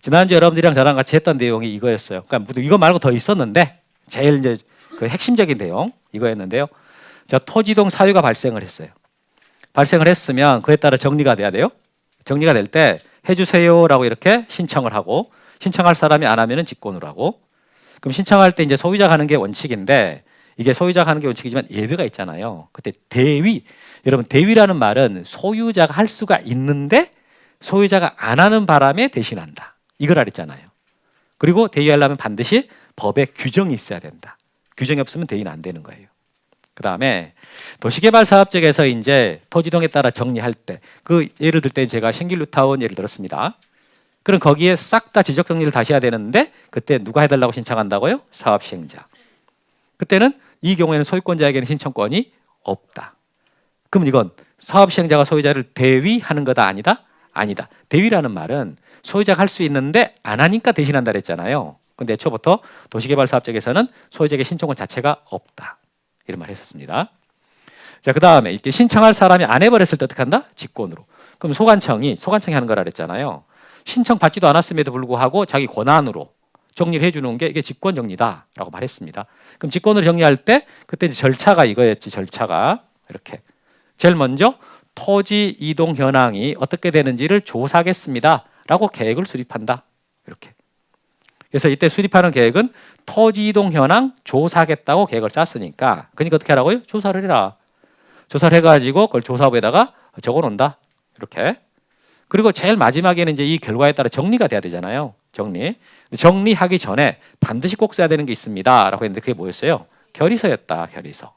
지난주 여러분들이랑 저랑 같이 했던 내용이 이거였어요. 그러니까 이거 말고 더 있었는데 제일 이제 그 핵심적인 내용 이거였는데요. 자, 토지동 사유가 발생을 했어요. 발생을 했으면 그에 따라 정리가 돼야 돼요. 정리가 될 때 해주세요라고 이렇게 신청을 하고 신청할 사람이 안 하면은 직권으로 하고 그럼 신청할 때 이제 소유자가 하는 게 원칙인데 이게 소유자가 하는 게 원칙이지만 예외가 있잖아요. 그때 대위 여러분 대위라는 말은 소유자가 할 수가 있는데 소유자가 안 하는 바람에 대신한다. 이걸 알았잖아요. 그리고 대위하려면 반드시 법에 규정이 있어야 된다. 규정이 없으면 대위는 안 되는 거예요. 그 다음에 도시개발사업적에서 이제 토지동에 따라 정리할 때 그 예를 들 때 제가 신길뉴타운 예를 들었습니다. 그럼 거기에 싹 다 지적 정리를 다시 해야 되는데 그때 누가 해달라고 신청한다고요? 사업시행자. 그때는 이 경우에는 소유권자에게는 신청권이 없다. 그럼 이건 사업시행자가 소유자를 대위하는 거다 아니다? 아니다. 대위라는 말은 소유자가 할 수 있는데 안 하니까 대신한다 그랬잖아요. 근데 애초부터 도시개발사업적에서는 소유자에게 신청권 자체가 없다. 이런 말 했었습니다. 자, 그 다음에 이렇게 신청할 사람이 안 해버렸을 때 어떻게 한다? 직권으로. 그럼 소관청이 하는 거라 그랬잖아요. 신청 받지도 않았음에도 불구하고 자기 권한으로 정리를 해주는 게 이게 직권 정리다라고 말했습니다. 그럼 직권으로 정리할 때 그때 이제 절차가 이거였지. 절차가 이렇게 제일 먼저 토지 이동 현황이 어떻게 되는지를 조사하겠습니다라고 계획을 수립한다. 이렇게. 그래서 이때 수립하는 계획은 토지 이동 현황 조사하겠다고 계획을 짰으니까 그러니까 어떻게 하라고요? 조사를 해라. 조사를 해가지고 그걸 조사부에다가 적어놓는다. 이렇게. 그리고 제일 마지막에는 이제 이 결과에 따라 정리가 돼야 되잖아요. 정리하기 전에 반드시 꼭 써야 되는 게 있습니다라고 했는데 그게 뭐였어요? 결의서였다. 결의서.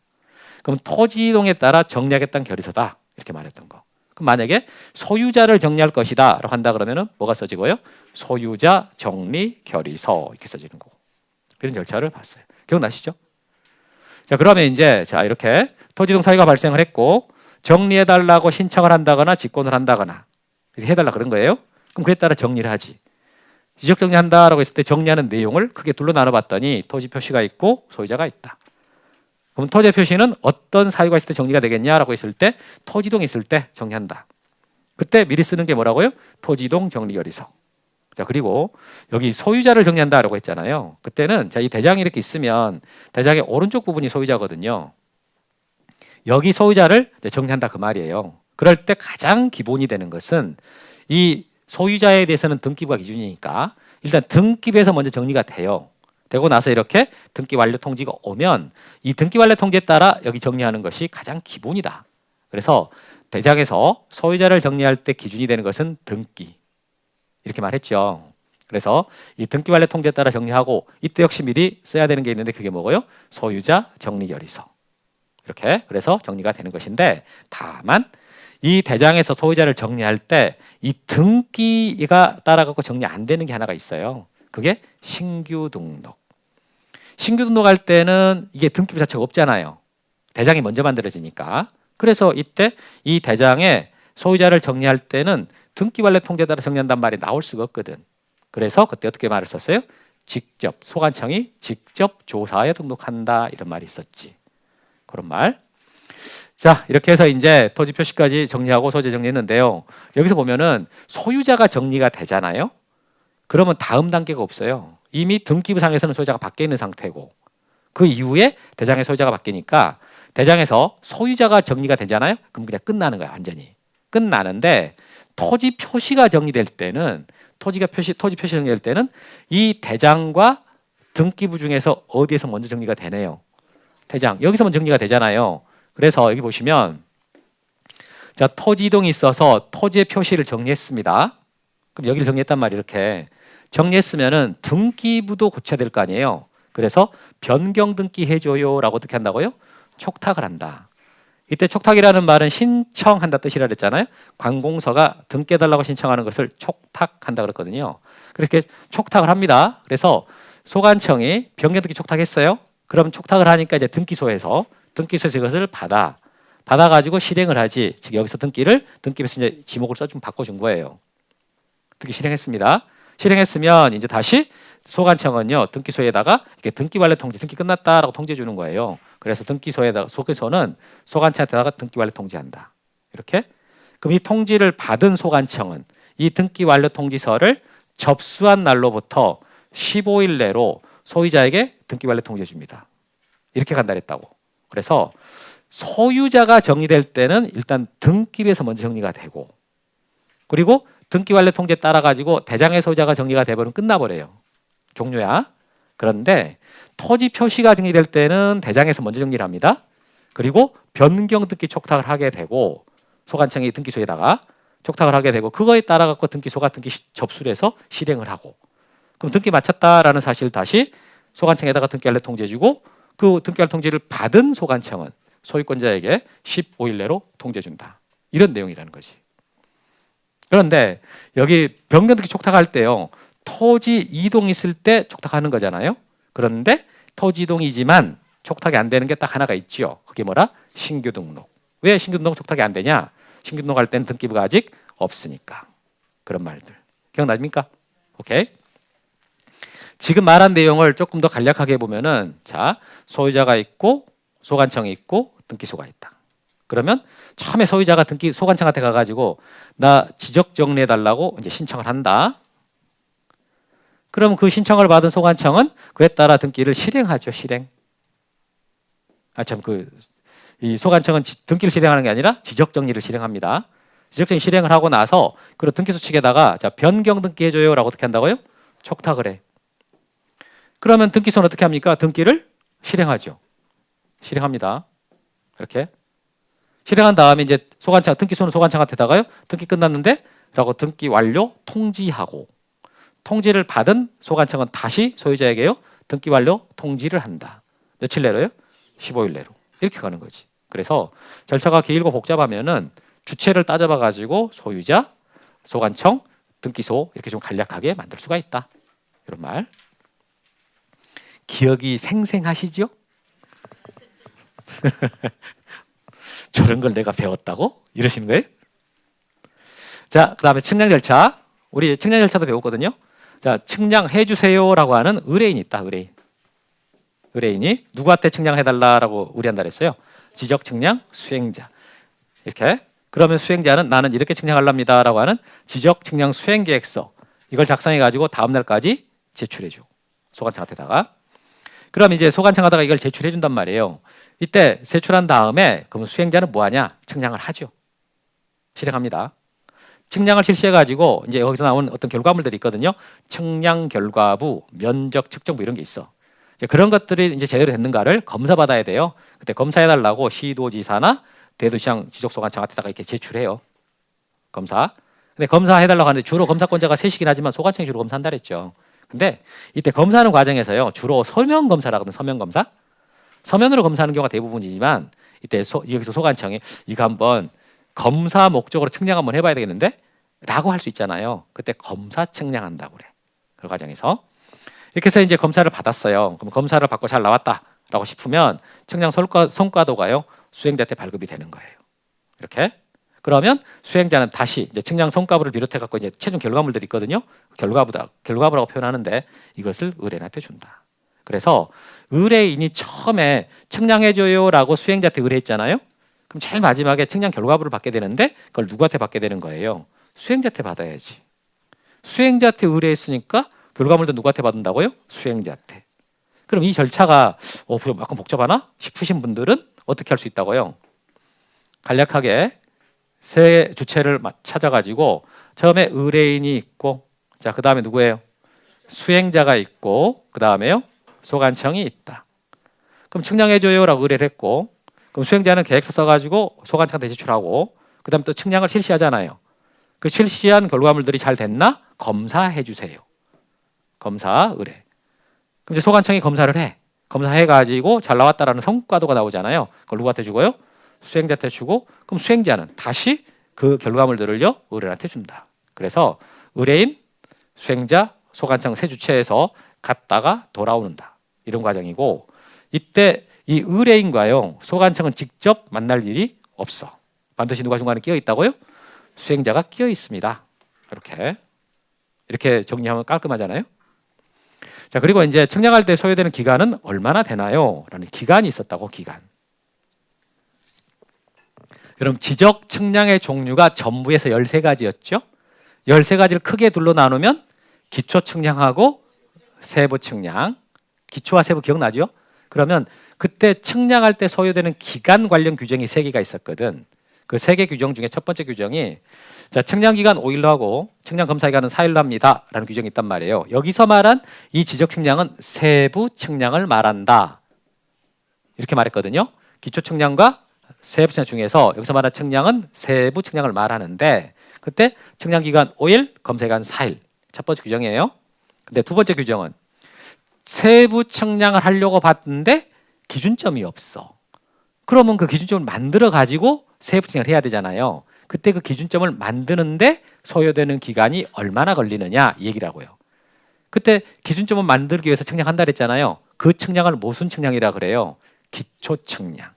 그럼 토지 이동에 따라 정리하겠다는 결의서다. 이렇게 말했던 거. 그럼 만약에 소유자를 정리할 것이다 라고 한다 그러면은 뭐가 써지고요? 소유자 정리 결의서 이렇게 써지는 거고. 이런 절차를 봤어요. 기억나시죠? 자, 그러면 이제 자 이렇게 토지동 사유가 발생을 했고 정리해달라고 신청을 한다거나 직권을 한다거나 해달라 그런 거예요. 그럼 그에 따라 정리를 하지. 지적 정리한다라고 했을 때 정리하는 내용을 크게 둘로 나눠봤더니 토지 표시가 있고 소유자가 있다. 그럼 토지 표시는 어떤 사유가 있을 때 정리가 되겠냐라고 했을 때 토지동이 있을 때 정리한다. 그때 미리 쓰는 게 뭐라고요? 토지동 정리결의서. 자, 그리고 여기 소유자를 정리한다라고 했잖아요. 그때는 자, 이 대장이 이렇게 있으면 대장의 오른쪽 부분이 소유자거든요. 여기 소유자를 정리한다 그 말이에요. 그럴 때 가장 기본이 되는 것은 이 소유자에 대해서는 등기부가 기준이니까 일단 등기부에서 먼저 정리가 돼요. 되고 나서 이렇게 등기 완료 통지가 오면 이 등기 완료 통지에 따라 여기 정리하는 것이 가장 기본이다. 그래서 대장에서 소유자를 정리할 때 기준이 되는 것은 등기. 이렇게 말했죠. 그래서 이 등기 완료 통지에 따라 정리하고 이때 역시 미리 써야 되는 게 있는데 그게 뭐고요? 소유자 정리 결의서. 이렇게 그래서 정리가 되는 것인데 다만 이 대장에서 소유자를 정리할 때 이 등기가 따라가고 정리 안 되는 게 하나가 있어요. 그게 신규 등록. 신규 등록할 때는 이게 등기부 자체가 없잖아요. 대장이 먼저 만들어지니까. 그래서 이때 이 대장에 소유자를 정리할 때는 등기 완료 통지에 따라 정리한단 말이 나올 수가 없거든. 그래서 그때 어떻게 말을 썼어요? 직접 소관청이 직접 조사에 등록한다 이런 말이 있었지. 그런 말. 자, 이렇게 해서 이제 토지 표시까지 정리하고 소유자 정리했는데요. 여기서 보면은 소유자가 정리가 되잖아요. 그러면 다음 단계가 없어요. 이미 등기부상에서는 소유자가 바뀌어 있는 상태고 그 이후에 대장의 소유자가 바뀌니까 대장에서 소유자가 정리가 되잖아요. 그럼 그냥 끝나는 거야 완전히. 끝나는데 토지 표시가 정리될 때는 토지 표시 정리될 때는 이 대장과 등기부 중에서 어디에서 먼저 정리가 되네요. 대장 여기서 먼저 정리가 되잖아요. 그래서 여기 보시면 자 토지 이동이 있어서 토지의 표시를 정리했습니다. 그럼 여기를 정리했단 말이에요. 이렇게 정리했으면은 등기부도 고쳐야 될 거 아니에요. 그래서 변경 등기 해줘요라고 어떻게 한다고요? 촉탁을 한다. 이때 촉탁이라는 말은 신청한다 뜻이라 그랬잖아요. 관공서가 등기해달라고 신청하는 것을 촉탁한다 그랬거든요. 그렇게 촉탁을 합니다. 그래서 소관청이 변경 등기 촉탁했어요. 그럼 촉탁을 하니까 이제 등기소에서 이것을 받아가지고 실행을 하지. 즉 여기서 등기부에서 이제 지목을 좀 바꿔준 거예요. 등기 실행했습니다. 실행했으면 이제 다시 소관청은요 등기소에다가 이렇게 등기 완료 통지, 등기 끝났다라고 통지해 주는 거예요. 그래서 소관청은 소관청에다가 등기 완료 통지한다. 이렇게. 그럼 이 통지를 받은 소관청은 이 등기 완료 통지서를 접수한 날로부터 15일 내로 소유자에게 등기 완료 통지해 줍니다. 이렇게 간단했다고. 그래서 소유자가 정리될 때는 일단 등기부에서 먼저 정리가 되고, 그리고 등기 완료 통지에 따라 가지고 대장의 소유자가 정리가 돼버리면 끝나버려요. 종료야. 그런데 토지 표시가 정리될 때는 대장에서 먼저 정리를 합니다. 그리고 변경 등기 촉탁을 하게 되고, 소관청이 등기소에다가 촉탁을 하게 되고, 그거에 따라 갖고 등기소가 등기 접수를 해서 실행을 하고, 그럼 등기 마쳤다라는 사실을 다시 소관청에다가 등기 완료 통지해 주고, 그 등기 완료 통지를 받은 소관청은 소유권자에게 15일 내로 통지해 준다. 이런 내용이라는 거지. 그런데 여기 변경 등기 촉탁할 때요, 토지 이동이 있을 때 촉탁하는 거잖아요. 그런데 토지 이동이지만 촉탁이 안 되는 게 딱 하나가 있지요. 그게 뭐라? 신규 등록. 왜 신규 등록 촉탁이 안 되냐? 신규 등록할 때는 등기부가 아직 없으니까. 그런 말들 기억나십니까? 오케이. 지금 말한 내용을 조금 더 간략하게 보면은, 자, 소유자가 있고 소관청이 있고 등기소가 있다. 그러면 처음에 소유자가 등기 소관청한테 가가지고 나 지적 정리해 달라고 이제 신청을 한다. 그럼 그 신청을 받은 소관청은 그에 따라 등기를 실행하죠. 실행. 이 소관청은 등기를 실행하는 게 아니라 지적 정리를 실행합니다. 지적 정리 실행을 하고 나서 그 등기소 측에다가 자, 변경 등기해줘요라고 어떻게 한다고요? 촉탁을 해. 그러면 등기소는 어떻게 합니까? 등기를 실행하죠. 실행합니다. 이렇게 실행한 다음에 이제 소관청, 등기소는 소관청한테다가요, 등기 끝났는데 라고 등기 완료 통지하고, 통지를 받은 소관청은 다시 소유자에게요, 등기 완료 통지를 한다. 며칠 내로요? 15일 내로. 이렇게 가는 거지. 그래서 절차가 길고 복잡하면은 주체를 따져봐 가지고 소유자, 소관청, 등기소 이렇게 좀 간략하게 만들 수가 있다. 이런 말. 기억이 생생하시죠? 저런 걸 내가 배웠다고? 이러시는 거예요? 자, 그 다음에 측량 절차. 우리 측량 절차도 배웠거든요. 자, 측량해 주세요라고 하는 의뢰인이 있다. 의뢰인. 의뢰인이 누구한테 측량해달라고 의뢰한다 그랬어요? 지적 측량 수행자. 이렇게. 그러면 수행자는 나는 이렇게 측량하랍니다라고 하는 지적 측량 수행 계획서. 이걸 작성해 가지고 다음 날까지 제출해 줘. 소관청한테다가. 그럼 이제 소관청하다가 이걸 제출해 준단 말이에요. 이때 제출한 다음에 그럼 수행자는 뭐 하냐? 측량을 하죠. 실행합니다. 측량을 실시해 가지고 이제 여기서 나온 어떤 결과물들이 있거든요. 측량 결과부, 면적 측정부 이런 게 있어. 이제 그런 것들이 이제 제대로 됐는가를 검사받아야 돼요. 그때 검사해 달라고 시도지사나 대도시장 지적소관청한테다가 이렇게 제출해요. 검사. 근데 검사해 달라고 하는데 주로 검사권자가 셋이긴 하지만 소관청이 주로 검사한다 그랬죠. 근데 이때 검사하는 과정에서요, 주로 서면 검사라 하거든. 서면 검사. 서면으로 검사하는 경우가 대부분이지만 이때 여기서 소관청이 이거 한번 검사 목적으로 측량 한번 해봐야 되겠는데? 라고 할 수 있잖아요. 그때 검사 측량한다고 그래. 그 과정에서. 이렇게 해서 이제 검사를 받았어요. 그럼 검사를 받고 잘 나왔다라고 싶으면 측량 성과도가요, 수행자한테 발급이 되는 거예요. 이렇게. 그러면 수행자는 다시 이제 측량 성과부를 비롯해 갖고 이제 최종 결과물들이 있거든요. 결과부라고 표현하는데 이것을 의뢰인한테 준다. 그래서 의뢰인이 처음에 측량해줘요라고 수행자한테 의뢰했잖아요. 그럼 제일 마지막에 측량 결과부를 받게 되는데 그걸 누구한테 받게 되는 거예요? 수행자한테 받아야지. 수행자한테 의뢰했으니까 결과물도 누구한테 받는다고요? 수행자한테. 그럼 이 절차가 약간 복잡하나 싶으신 분들은 어떻게 할 수 있다고요? 간략하게 세 주체를 찾아가지고 처음에 의뢰인이 있고, 자, 그 다음에 누구예요? 수행자가 있고, 그 다음에요 소관청이 있다. 그럼 측량해줘요라고 의뢰를 했고, 그럼 수행자는 계획서 써가지고 소관청한테 제출하고, 그 다음에 또 측량을 실시하잖아요. 그 실시한 결과물들이 잘 됐나? 검사해주세요. 검사 의뢰. 그럼 이제 소관청이 검사를 해. 검사해가지고 잘 나왔다라는 성과도가 나오잖아요. 그걸 누구한테 주고요? 수행자한테 주고, 그럼 수행자는 다시 그 결과물들을요 의뢰인한테 준다. 그래서 의뢰인, 수행자, 소관청 세 주체에서 갔다가 돌아오는다. 이런 과정이고, 이때 이 의뢰인과요 소관청은 직접 만날 일이 없어. 반드시 누가 중간에 끼어 있다고요? 수행자가 끼어 있습니다. 이렇게 정리하면 깔끔하잖아요. 자, 그리고 이제 측량할 때 소요되는 기간은 얼마나 되나요? 라는 기간이 있었다고. 기간. 여러분, 지적 측량의 종류가 전부에서 13가지였죠. 13가지를 크게 둘로 나누면 기초 측량하고 세부 측량. 기초와 세부 기억나죠? 그러면 그때 측량할 때 소요되는 기간 관련 규정이 3개가 있었거든. 그 3개 규정 중에 첫 번째 규정이 자, 측량 기간 5일로 하고 측량 검사 기간은 4일로 합니다. 라는 규정이 있단 말이에요. 여기서 말한 이 지적 측량은 세부 측량을 말한다. 이렇게 말했거든요. 기초 측량과 세부 측량 중에서 여기서 말한 측량은 세부 측량을 말하는데 그때 측량 기간 5일, 검사 기간 4일. 첫 번째 규정이에요. 근데 두 번째 규정은 세부 측량을 하려고 봤는데 기준점이 없어. 그러면 그 기준점을 만들어 가지고 세부 측량을 해야 되잖아요. 그때 그 기준점을 만드는데 소요되는 기간이 얼마나 걸리느냐 이 얘기라고요. 그때 기준점을 만들기 위해서 측량한다 그랬잖아요. 그 측량을 무슨 측량이라 그래요? 기초 측량.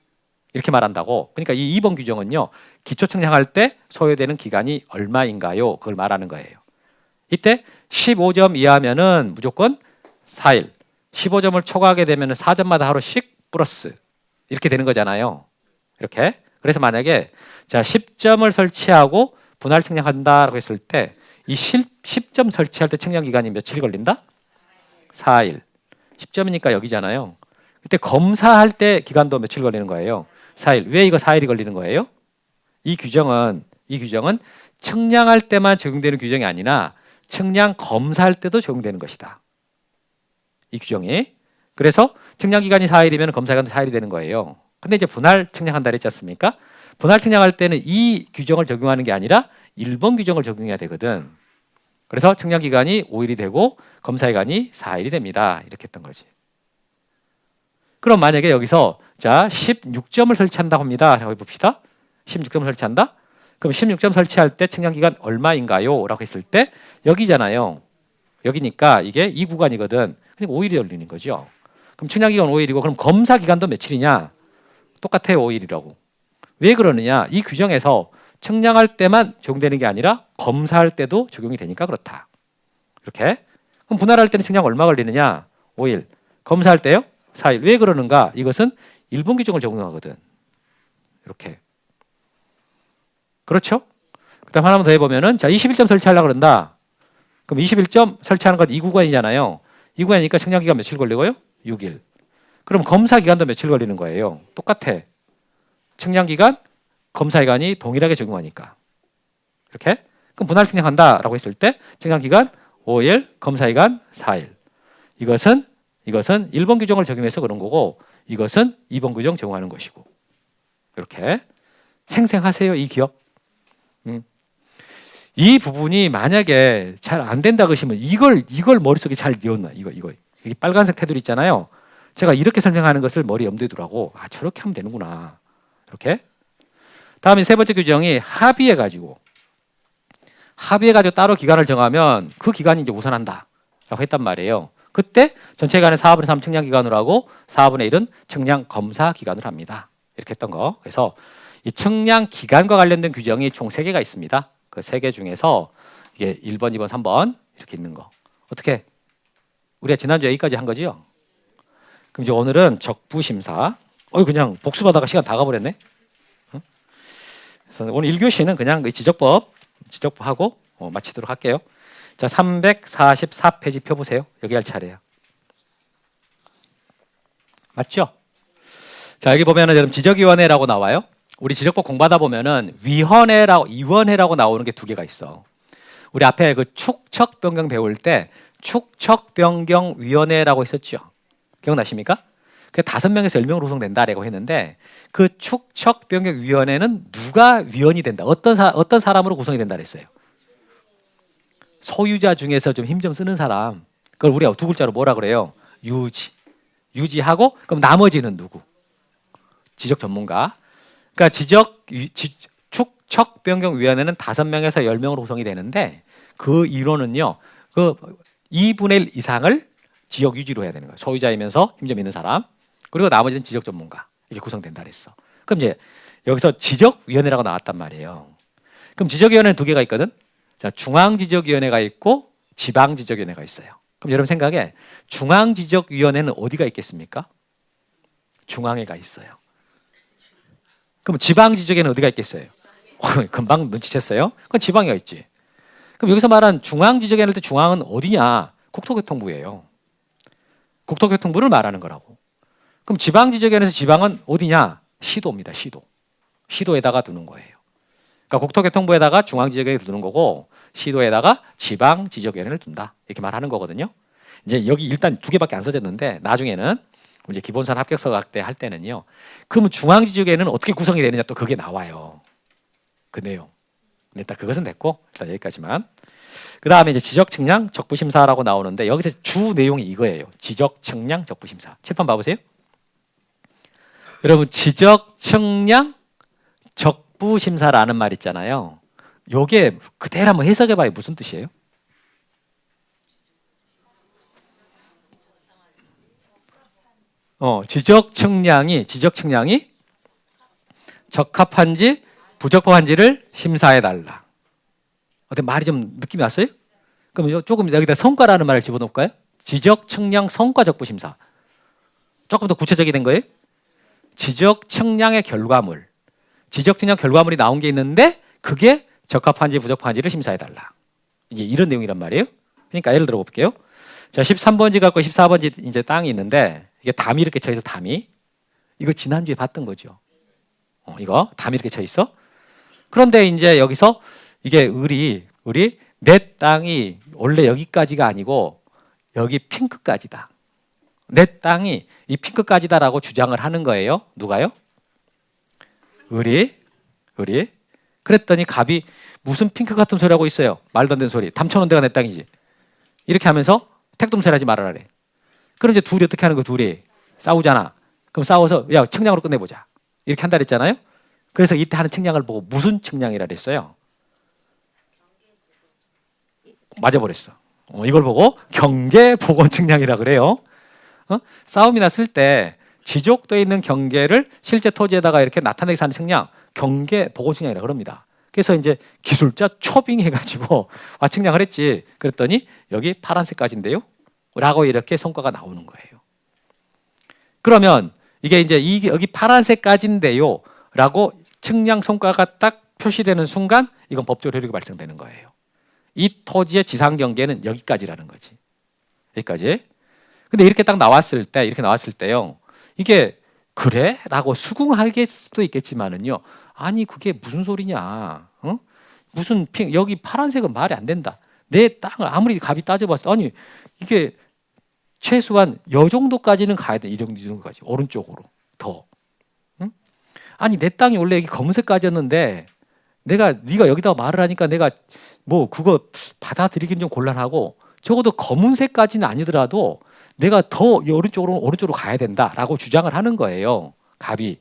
이렇게 말한다고. 그러니까 이 2번 규정은요. 기초 측량할 때 소요되는 기간이 얼마인가요? 그걸 말하는 거예요. 이때 15점 이하면은 무조건 4일. 15점을 초과하게 되면 4점마다 하루씩 플러스. 이렇게 되는 거잖아요. 이렇게. 그래서 만약에 자 10점을 설치하고 분할 측량한다라고 했을 때 이 10점 설치할 때 측량 기간이 며칠 걸린다? 4일. 10점이니까 여기잖아요. 그때 검사할 때 기간도 며칠 걸리는 거예요? 4일. 왜 이거 4일이 걸리는 거예요? 이 규정은 측량할 때만 적용되는 규정이 아니라 측량 검사할 때도 적용되는 것이다. 이 규정이. 그래서 측량 기간이 4일이면 검사 기간도 4일이 되는 거예요. 근데 이제 분할 측량한다 그랬지 않습니까? 분할 측량할 때는 이 규정을 적용하는 게 아니라 1번 규정을 적용해야 되거든. 그래서 측량 기간이 5일이 되고 검사 기간이 4일이 됩니다. 이렇게 했던 거지. 그럼 만약에 여기서 자 16점을 설치한다고 합니다. 라고 해봅시다. 16점을 설치한다? 그럼 16점 설치할 때 측량 기간 얼마인가요? 라고 했을 때 여기잖아요. 여기니까 이게 이 구간이거든. 그러니까 5일이 걸리는 거죠. 그럼 측량 기간 5일이고 그럼 검사 기간도 며칠이냐? 똑같아요. 5일이라고. 왜 그러느냐? 이 규정에서 측량할 때만 적용되는 게 아니라 검사할 때도 적용이 되니까 그렇다. 이렇게. 그럼 분할할 때는 측량 얼마 걸리느냐? 5일. 검사할 때요? 4일. 왜 그러는가? 이것은 일본 규정을 적용하거든. 이렇게. 그렇죠? 그다음 하나만 더 해보면은 자 21점 설치하려고 그런다. 그럼 21점 설치하는 건 이 구간이잖아요. 이 구간이니까 측량 기간 며칠 걸리고요? 6일. 그럼 검사 기간도 며칠 걸리는 거예요? 똑같아. 측량 기간, 검사 기간이 동일하게 적용하니까. 이렇게. 그럼 분할 측량한다라고 했을 때 측량 기간 5일, 검사 기간 4일. 이것은 1번 규정을 적용해서 그런 거고 이것은 2번 규정 적용하는 것이고. 이렇게. 생생하세요, 이 기억? 이 부분이 만약에 잘 안 된다 그러시면 이걸 머릿속에 잘 이었나? 이거. 이 빨간색 테두리 있잖아요. 제가 이렇게 설명하는 것을 머리 염두에 두라고. 아, 저렇게 하면 되는구나. 이렇게. 다음에 세 번째 규정이 합의해가지고 따로 기간을 정하면 그 기간이 이제 우선한다라고 했단 말이에요. 그때 전체 기간의 4분의 3 측량 기간으로 하고 4분의 1은 측량 검사 기간으로 합니다. 이렇게 했던 거. 그래서 이 측량 기간과 관련된 규정이 총 3개가 있습니다. 그 3개 중에서 이게 1번, 2번, 3번 이렇게 있는 거. 어떻게? 우리가 지난주에 여기까지 한 거지요? 그럼 이제 오늘은 적부심사. 그냥 복습하다가 시간 다 가버렸네. 응? 그래서 오늘 1교시는 그냥 지적법하고 마치도록 할게요. 자, 344페이지 펴보세요. 여기 할 차례야. 맞죠? 자, 여기 보면은 여러분 지적위원회라고 나와요. 우리 지적법 공부하다 보면은 위원회라고 나오는 게 2개가 있어. 우리 앞에 그 축척 변경 배울 때 축척 변경 위원회라고 있었죠. 기억나십니까? 그 5명에서 10명으로 구성된다라고 했는데 그 축척 변경 위원회는 누가 위원이 된다. 어떤 사람으로 구성이 된다 그랬어요. 소유자 중에서 좀 힘 좀 쓰는 사람. 그걸 우리가 2글자로 뭐라 그래요? 유지하고 그럼 나머지는 누구? 지적 전문가. 그러니까 축척 변경 위원회는 5명에서 10명으로 구성이 되는데 그 이론은요. 그 2분의 1 이상을 지역 유지로 해야 되는 거예요. 소유자이면서 힘 좀 있는 사람. 그리고 나머지는 지적 전문가. 이게 구성된다 그랬어. 그럼 이제 여기서 지적위원회라고 나왔단 말이에요. 그럼 지적위원회는 2개가 있거든. 자, 중앙지적위원회가 있고 지방지적위원회가 있어요. 그럼 여러분 생각에 중앙지적위원회는 어디가 있겠습니까? 중앙에가 있어요. 그럼 지방지적위원회는 어디가 있겠어요? 금방 눈치챘어요? 그건 지방에가 있지. 그럼 여기서 말한 중앙 지적에 할 때 중앙은 어디냐? 국토교통부예요. 국토교통부를 말하는 거라고. 그럼 지방 지적에서 지방은 어디냐? 시도입니다. 시도. 시도에다가 두는 거예요. 그러니까 국토교통부에다가 중앙 지적에 두는 거고 시도에다가 지방 지적에를 둔다. 이렇게 말하는 거거든요. 이제 여기 일단 두 개밖에 안 써졌는데 나중에는 이제 기본선 합격서 학대 할 때는요. 그러면 중앙 지적에는 어떻게 구성이 되느냐 또 그게 나와요. 그 내용. 일단 그것은 됐고 일단 여기까지만. 그 다음에 이제 지적 측량 적부 심사라고 나오는데 여기서 주 내용이 이거예요. 지적 측량 적부 심사. 칠판 봐보세요. 여러분 지적 측량 적부 심사라는 말 있잖아요. 요게 그대로 한번 해석해봐요. 무슨 뜻이에요? 지적 측량이 적합한지 부적합한지를 심사해 달라. 어때 말이 좀 느낌이 왔어요? 그럼 조금 여기다 성과라는 말을 집어넣을까요? 지적 측량 성과 적부 심사. 조금 더 구체적이 된 거예요? 지적 측량의 결과물. 지적 측량 결과물이 나온 게 있는데 그게 적합한지 부적합한지를 심사해 달라. 이게 이런 내용이란 말이에요. 그러니까 예를 들어 볼게요. 자, 13번지 갖고 14번지 이제 땅이 있는데 이게 담이 이렇게 쳐 있어. 담이. 이거 지난주에 봤던 거죠. 이거 담이 이렇게 쳐 있어. 그런데 이제 여기서 이게 을이 내 땅이 원래 여기까지가 아니고 여기 핑크까지다. 내 땅이 이 핑크까지다라고 주장을 하는 거예요. 누가요? 을이. 그랬더니 갑이 무슨 핑크 같은 소리 하고 있어요. 말도 안 되는 소리. 담 쳐놓은 데가 내 땅이지. 이렇게 하면서 택돔소리 하지 말아라. 그럼 이제 둘이 어떻게 하는 거? 둘이 싸우잖아. 그럼 싸워서 야 측량으로 끝내보자. 이렇게 한다 그랬잖아요. 그래서 이때 하는 측량을 보고 무슨 측량이라 그랬어요? 맞아버렸어. 이걸 보고 경계보건 측량이라 그래요. 싸움이 났을 때 지적돼 있는 경계를 실제 토지에다가 이렇게 나타내기 하는 측량, 경계보건 측량이라 그럽니다. 그래서 이제 기술자 초빙해가지고 측량을 했지. 그랬더니 여기 파란색까지인데요. 라고 이렇게 성과가 나오는 거예요. 그러면 이게 이제 여기 파란색까지인데요. 라고 측량 성과가 딱 표시되는 순간 이건 법적 효력이 발생되는 거예요. 이 토지의 지상 경계는 여기까지라는 거지. 여기까지. 근데 이렇게 딱 나왔을 때요. 이게 그래? 라고 수긍할 수도 있겠지만은요. 아니 그게 무슨 소리냐? 무슨 여기 파란색은 말이 안 된다. 내 땅을 아무리 갑이 따져봤어. 아니 이게 최소한 요 정도까지는 가야 돼. 이 정도까지 오른쪽으로 더. 아니 내 땅이 원래 여기 검은색까지였는데 네가 여기다 말을 하니까 내가 뭐 그거 받아들이긴 좀 곤란하고 적어도 검은색까지는 아니더라도 내가 더 오른쪽으로 가야 된다라고 주장을 하는 거예요. 갑이.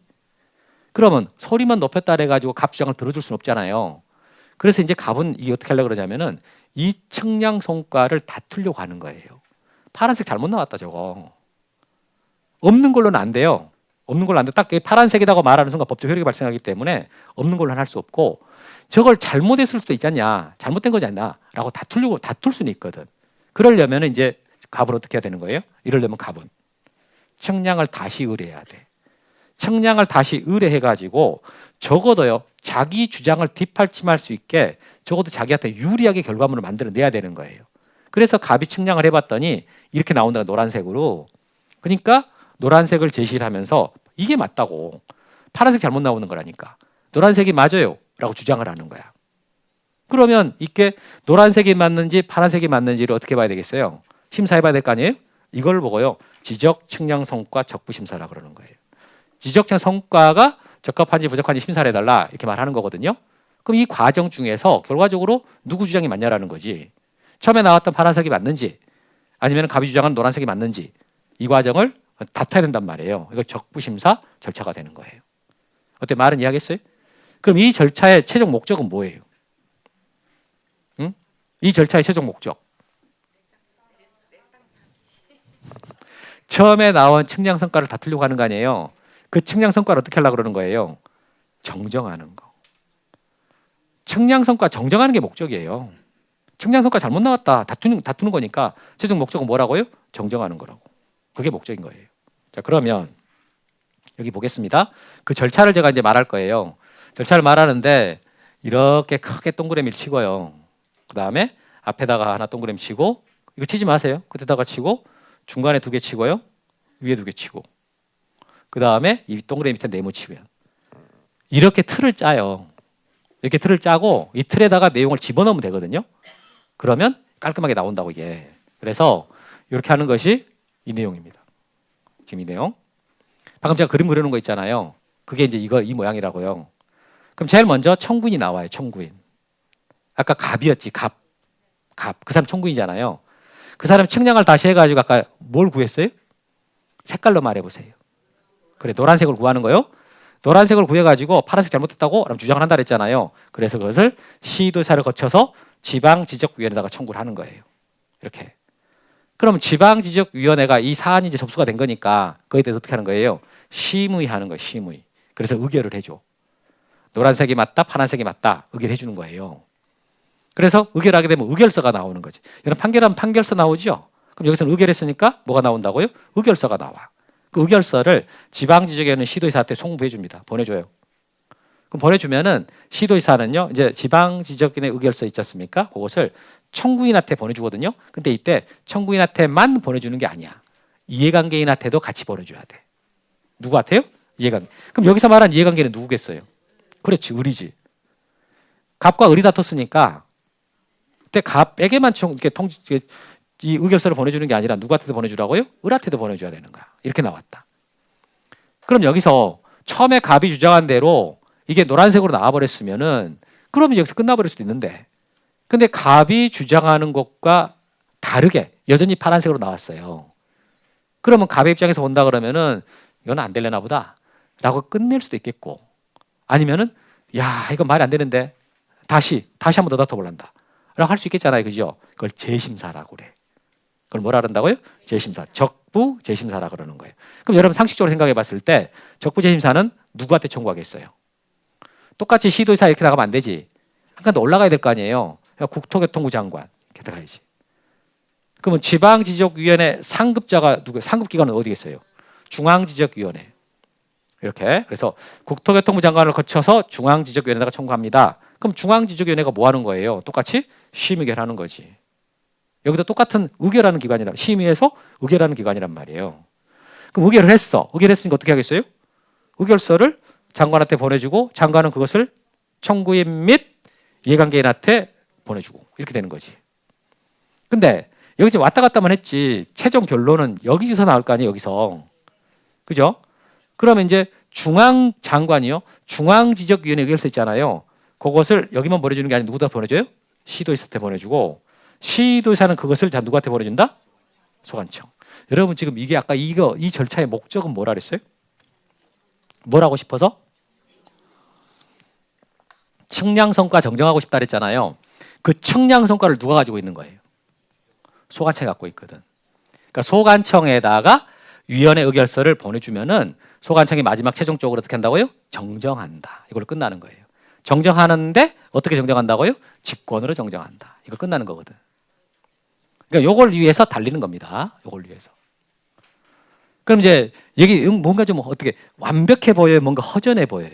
그러면 소리만 높였다 해가지고 갑 주장을 들어줄 수는 없잖아요. 그래서 이제 갑은 이게 어떻게 하려고 그러냐면은 이 측량 성과를 다투려고 하는 거예요. 파란색 잘못 나왔다 저거. 없는 걸로는 안 돼요. 없는 걸로 안 돼. 딱 파란색이라고 말하는 순간 법적 효력이 발생하기 때문에 없는 걸로는 할 수 없고 저걸 잘못했을 수도 있지 않냐. 잘못된 거지 않냐. 라고 다툴 수는 있거든. 그러려면 이제 갑은 어떻게 해야 되는 거예요? 이러려면 갑은 측량을 다시 의뢰해야 돼. 측량을 다시 의뢰해가지고 적어도요. 자기 주장을 뒷받침할 수 있게 적어도 자기한테 유리하게 결과물을 만들어내야 되는 거예요. 그래서 갑이 측량을 해봤더니 이렇게 나온다. 노란색으로. 그러니까 노란색을 제시를 하면서 이게 맞다고. 파란색 잘못 나오는 거라니까. 노란색이 맞아요. 라고 주장을 하는 거야. 그러면 이게 노란색이 맞는지 파란색이 맞는지를 어떻게 봐야 되겠어요? 심사해봐야 될 거 아니에요? 이걸 보고요. 지적 측량 성과 적부 심사라 그러는 거예요. 지적 측량 성과가 적합한지 부적합한지 심사를 해달라 이렇게 말하는 거거든요. 그럼 이 과정 중에서 결과적으로 누구 주장이 맞냐라는 거지. 처음에 나왔던 파란색이 맞는지 아니면 갑이 주장한 노란색이 맞는지 이 과정을 다퉈야 된단 말이에요. 이거 적부 심사 절차가 되는 거예요. 어때? 말은 이해하겠어요? 그럼 이 절차의 최종 목적은 뭐예요? 응? 이 절차의 최종 목적. 처음에 나온 측량 성과를 다투려고 하는 거 아니에요. 그 측량 성과를 어떻게 하려고 그러는 거예요? 정정하는 거. 측량 성과 정정하는 게 목적이에요. 측량 성과 잘못 나왔다. 다투는 거니까 최종 목적은 뭐라고요? 정정하는 거라고. 그게 목적인 거예요. 자, 그러면 여기 보겠습니다. 그 절차를 제가 이제 말할 거예요. 절차를 말하는데 이렇게 크게 동그라미를 치고요. 그 다음에 앞에다가 하나 동그라미 치고, 이거 치지 마세요. 끝에다가 치고, 중간에 2개 치고요. 위에 2개 치고, 그 다음에 이 동그라미 밑에 네모 치고요. 이렇게 틀을 짜요. 이렇게 틀을 짜고 이 틀에다가 내용을 집어넣으면 되거든요. 그러면 깔끔하게 나온다고 이게. 그래서 이렇게 하는 것이 이 내용입니다. 지금 이 내용. 방금 제가 그림 그려놓은 거 있잖아요. 그게 이제 이 모양이라고요. 그럼 제일 먼저 청구인이 나와요. 청구인. 아까 갑이었지. 갑. 그 사람 청구인이잖아요. 그 사람 측량을 다시 해가지고 아까 뭘 구했어요? 색깔로 말해보세요. 그래, 노란색을 구하는 거요. 노란색을 구해가지고 파란색 잘못했다고 그럼 주장을 한다 그랬잖아요. 그래서 그것을 시도사를 거쳐서 지방지적위원회에다가 청구를 하는 거예요. 이렇게. 그럼 지방지적위원회가 이 사안이 이제 접수가 된 거니까 거기에 대해서 어떻게 하는 거예요? 심의하는 거예요. 심의. 그래서 의결을 해줘. 노란색이 맞다, 파란색이 맞다 의결해 주는 거예요. 그래서 의결하게 되면 의결서가 나오는 거지. 여러분 판결하면 판결서 나오죠? 그럼 여기서는 의결했으니까 뭐가 나온다고요? 의결서가 나와. 그 의결서를 지방지적위원회 시도의사한테 송부해 줍니다. 보내줘요. 그럼 보내주면은 시도의사는요, 이제 지방지적위원회 의결서 있지 않습니까? 그것을 청구인한테 보내주거든요. 근데 이때 청구인한테만 보내주는 게 아니야. 이해관계인한테도 같이 보내줘야 돼. 누구한테요? 이해관계. 그럼 여기서 말한 이해관계는 누구겠어요? 그렇지, 을이지. 갑과 을이 다퉜으니까 그때 갑에게만 이 의결서를 보내주는 게 아니라 누구한테도 보내주라고요? 을한테도 보내줘야 되는 거야. 이렇게 나왔다. 그럼 여기서 처음에 갑이 주장한 대로 이게 노란색으로 나와버렸으면은 그러면 여기서 끝나버릴 수도 있는데, 근데 갑이 주장하는 것과 다르게 여전히 파란색으로 나왔어요. 그러면 갑의 입장에서 본다 그러면은 이건 안 되려나 보다 라고 끝낼 수도 있겠고, 아니면은 야 이건 말이 안 되는데 다시 한번 더 다퉈볼란다 라고 할 수 있겠잖아요. 그죠? 그걸 재심사라고 그래. 그걸 뭐라 그런다고요? 재심사. 적부 재심사라 그러는 거예요. 그럼 여러분 상식적으로 생각해 봤을 때 적부 재심사는 누구한테 청구하겠어요? 똑같이 시도의사 이렇게 나가면 안 되지. 한 칸 더 올라가야 될 거 아니에요. 국토교통부 장관 이렇게 들어가야지. 그러면 지방지적위원회 상급자가 누구예요? 상급기관은 어디겠어요? 중앙지적위원회. 이렇게. 그래서 국토교통부 장관을 거쳐서 중앙지적위원회에다가 청구합니다. 그럼 중앙지적위원회가 뭐 하는 거예요? 똑같이 심의결하는 거지. 여기도 똑같은 의결하는 기관이라, 심의해서 의결하는 기관이란 말이에요. 그럼 의결을 했어. 의결했으니까 어떻게 하겠어요? 의결서를 장관한테 보내주고 장관은 그것을 청구인 및 이해관계인한테 보내주고 이렇게 되는 거지. 근데 여기 지금 왔다 갔다만 했지 최종 결론은 여기서 나올 거 아니에요. 여기서. 그죠? 그러면 이제 중앙장관이요. 중앙지적위원회 의결서 있잖아요. 그것을 여기만 보내주는 게 아니라 누구다 보내줘요? 시도의사한테 보내주고, 시도의사는 그것을 누구한테 보내준다? 소관청. 여러분 지금 이게 아까 이 절차의 목적은 뭐라 그랬어요? 뭘 하고 싶어서? 측량성과 정정하고 싶다 그랬잖아요. 그 측량성과를 누가 가지고 있는 거예요? 소관청이 갖고 있거든. 그러니까 소관청에다가 위원회 의결서를 보내주면은 소관청이 마지막 최종적으로 어떻게 한다고요? 정정한다. 이걸로 끝나는 거예요. 정정하는데 어떻게 정정한다고요? 직권으로 정정한다. 이거 끝나는 거거든. 그러니까 요걸 위해서 달리는 겁니다. 요걸 위해서. 그럼 이제 여기 뭔가 좀 어떻게 완벽해 보여요? 뭔가 허전해 보여요?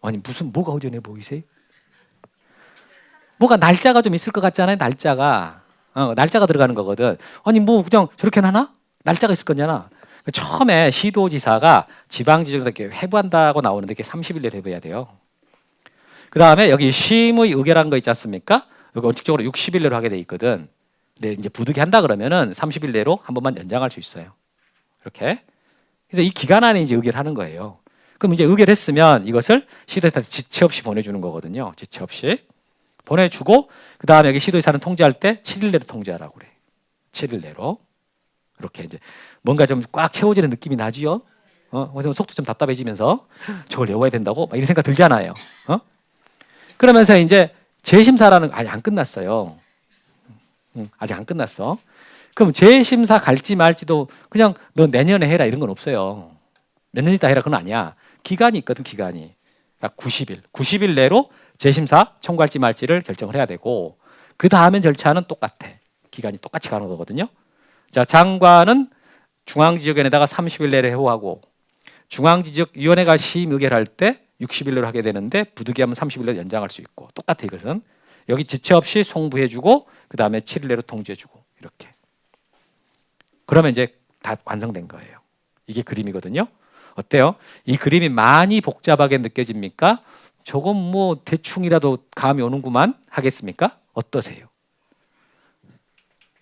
아니 무슨 뭐가 허전해 보이세요? 뭐가 날짜가 좀 있을 것 같잖아요. 날짜가 들어가는 거거든. 아니 뭐 그냥 저렇게 하나? 날짜가 있을 거냐나. 처음에 시도지사가 지방지적에서 이렇게 회부한다고 나오는데 이게 30일 내로 회부해야 돼요. 그 다음에 여기 심의 의결한 거 있지 않습니까? 여기 원칙적으로 60일 내로 하게 돼 있거든. 근데 이제 부득이 한다 그러면은 30일 내로 한 번만 연장할 수 있어요. 이렇게. 그래서 이 기간 안에 이제 의결하는 거예요. 그럼 이제 의결했으면 이것을 시도의사한테 지체 없이 보내주는 거거든요. 지체 없이 보내주고, 그 다음에 여기 시도의사는 통지할 때 7일 내로 통지하라고 그래. 7일 내로. 이렇게 이제 뭔가 좀 꽉 채워지는 느낌이 나지요. 속도 좀 답답해지면서 저걸 외워야 된다고 막 이런 생각 들잖아요. 그러면서 이제 재심사라는 아직 안 끝났어요. 아직 안 끝났어. 그럼 재심사 갈지 말지도 그냥 너 내년에 해라 이런 건 없어요. 몇 년 있다 해라 그건 아니야. 기간이 있거든. 기간이. 그러니까 90일 내로 재심사 청구할지 말지를 결정을 해야 되고, 그 다음엔 절차는 똑같아. 기간이 똑같이 가는 거거든요. 자, 장관은 중앙지적위원회에다가 30일 내로 회부하고, 중앙지적위원회가 심의 의결할 때 60일 내로 하게 되는데 부득이하면 30일 내로 연장할 수 있고, 똑같아 이것은. 여기 지체 없이 송부해주고 그 다음에 7일 내로 통지해주고 이렇게. 그러면 이제 다 완성된 거예요. 이게 그림이거든요. 어때요? 이 그림이 많이 복잡하게 느껴집니까? 조금 뭐 대충이라도 감이 오는구만 하겠습니까? 어떠세요?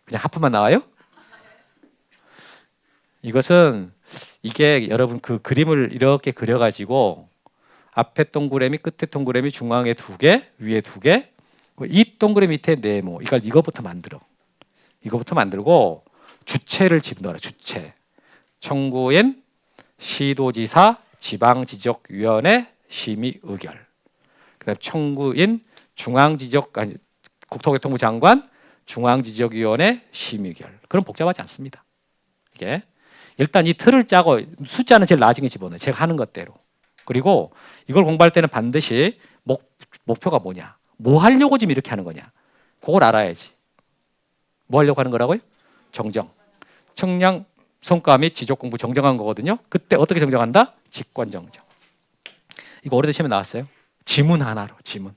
그냥 하프만 나와요? 이것은 이게 여러분 그 그림을 이렇게 그려가지고 앞에 동그라미, 끝에 동그라미, 중앙에 2개, 위에 2개, 이 동그라미 밑에 네모. 이거부터 만들어. 이거부터 만들고 주체를 집어넣어라. 주체. 청구인, 시도지사, 지방지적위원회 심의 의결. 그다음 청구인, 국토교통부 장관, 중앙지적위원회 심의 의결. 그럼 복잡하지 않습니다. 이게 일단 이 틀을 짜고 숫자는 제일 나중에 집어넣어요. 제가 하는 것대로. 그리고 이걸 공부할 때는 반드시 목표가 뭐냐, 뭐 하려고 지금 이렇게 하는 거냐, 그걸 알아야지. 뭐 하려고 하는 거라고요? 정정. 청량 성과 및 지적 공부 정정한 거거든요. 그때 어떻게 정정한다? 직권 정정. 이거 올해도 시험에 나왔어요. 지문 하나로. 지문.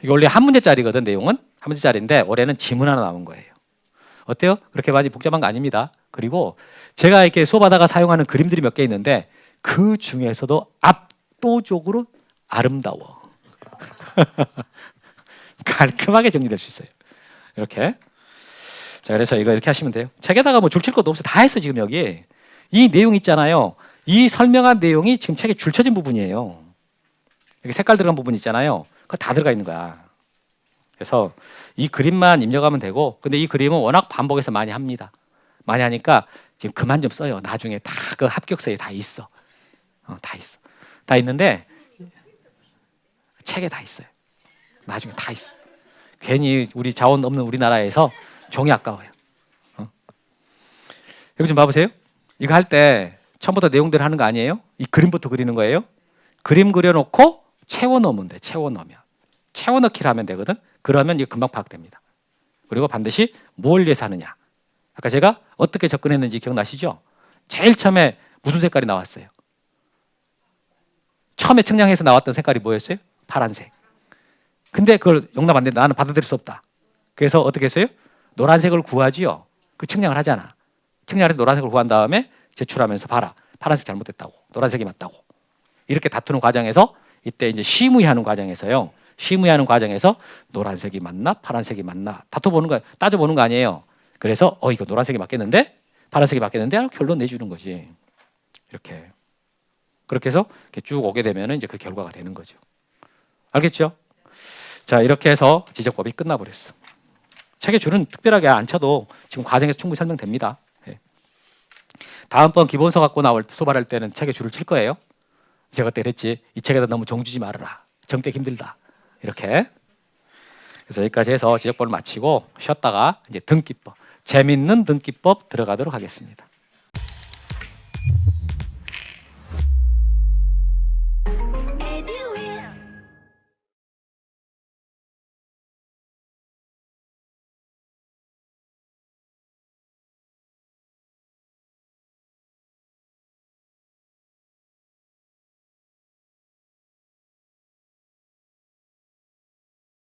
이게 원래 한 문제짜리거든. 내용은 한 문제짜리인데 올해는 지문 하나 나온 거예요. 어때요? 그렇게 많이 복잡한 거 아닙니다. 그리고 제가 이렇게 수업하다가 사용하는 그림들이 몇 개 있는데 그 중에서도 압도적으로 아름다워. 깔끔하게 정리될 수 있어요. 이렇게. 자, 그래서 이거 이렇게 하시면 돼요. 책에다가 뭐 줄칠 것도 없어. 다 했어 지금 여기. 이 내용 있잖아요. 이 설명한 내용이 지금 책에 줄쳐진 부분이에요. 여기 색깔 들어간 부분 있잖아요. 그거 다 들어가 있는 거야. 그래서 이 그림만 입력하면 되고, 근데 이 그림은 워낙 반복해서 많이 합니다. 많이 하니까 지금 그만 좀 써요. 나중에 다 그 합격서에 다 있어. 다 있어. 다 있는데 책에 다 있어요. 나중에 다 있어. 괜히 우리 자원 없는 우리나라에서 종이 아까워요. 여기 좀 봐보세요. 이거 할 때 처음부터 내용대로 하는 거 아니에요? 이 그림부터 그리는 거예요. 그림 그려놓고 채워 넣으면 돼. 채워 넣으면. 채워 넣기를 하면 되거든. 그러면 이거 금방 파악됩니다. 그리고 반드시 뭘 위해서 하느냐. 아까 제가 어떻게 접근했는지 기억나시죠? 제일 처음에 무슨 색깔이 나왔어요? 처음에 청량해서 나왔던 색깔이 뭐였어요? 파란색. 근데 그걸 용납 안 된다. 나는 받아들일 수 없다. 그래서 어떻게 했어요? 노란색을 구하지요. 그 청량을 하잖아. 청량을 해서 노란색을 구한 다음에 제출하면서 봐라. 파란색 잘못됐다고. 노란색이 맞다고. 이렇게 다투는 과정에서 이때 이제 시무의하는 과정에서요. 시무의하는 과정에서 노란색이 맞나 파란색이 맞나 다퉈보는 거, 따져보는 거 아니에요. 그래서 이거 노란색이 맞겠는데 파란색이 맞겠는데 하고 결론 내주는 거지. 이렇게. 그렇게 해서 이렇게 쭉 오게 되면 이제 그 결과가 되는 거죠. 알겠죠? 자, 이렇게 해서 지적법이 끝나버렸어. 책에 줄은 특별하게 안 쳐도 지금 과정에서 충분히 설명됩니다. 예. 다음번 기본서 갖고 수발할 때는 책에 줄을 칠 거예요. 제가 그때 그랬지. 이 책에다 너무 정 주지 말아라. 정때 힘들다. 이렇게. 그래서 여기까지 해서 지적법을 마치고 쉬었다가 이제 등기법, 재밌는 등기법 들어가도록 하겠습니다.